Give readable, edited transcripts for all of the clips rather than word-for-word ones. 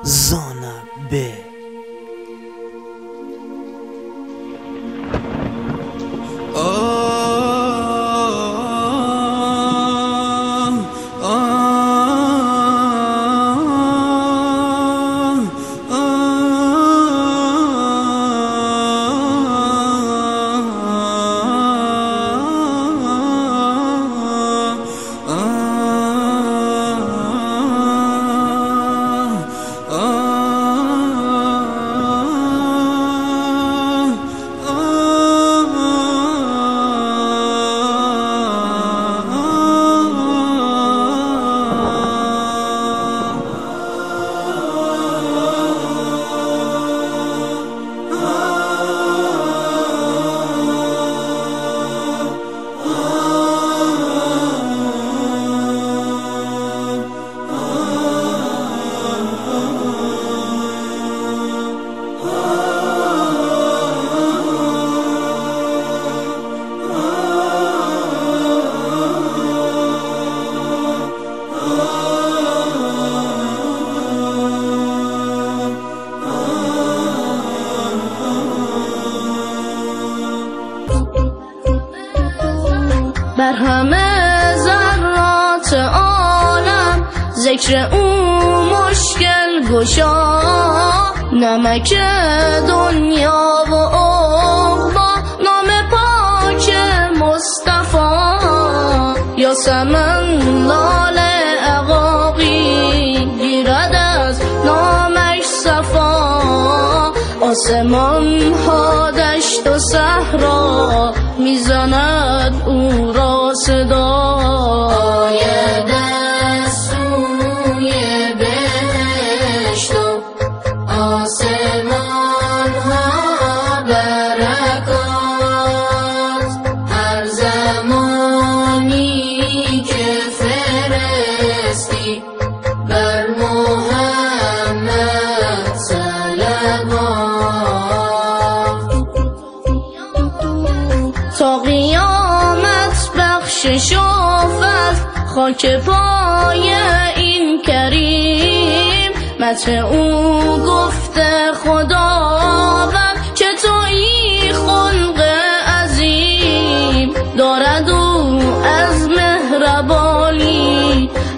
زانا به بر همه ذرات عالم ذکر او مشکل گشا، نمک دنیا و عقبا نام پاک مصطفی. یاسمن لال عقاقی گیرد از نامش صفا، آسمان ها دشت و صحرا میزند او را صدا. آید سوی بهشت و آسمان ها برکات، هر زمانی که فرستی بر محمد صلوات. تا قیامت بخشش و فضل خاک پای این کریم، مدح او گفته خداوند که تویی خلق عظیم. دارد او از مهربانی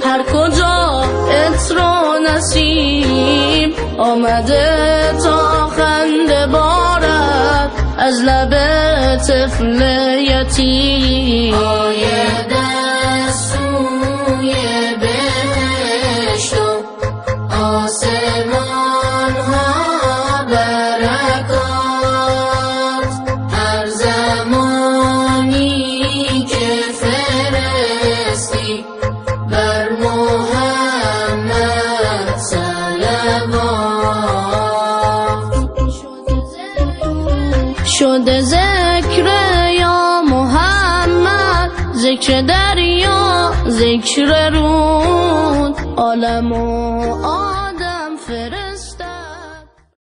هر کجا عطر و نسیم، آمده تا خنده بارد از لب طفل یتیم. آید سوی بهشت و آسمان ها برکات، هر زمانی که فرستی بر محمد صلوات. شده ذکر یا محمد، ذکر دریا، ذکر رود، عالم و آدم فرشته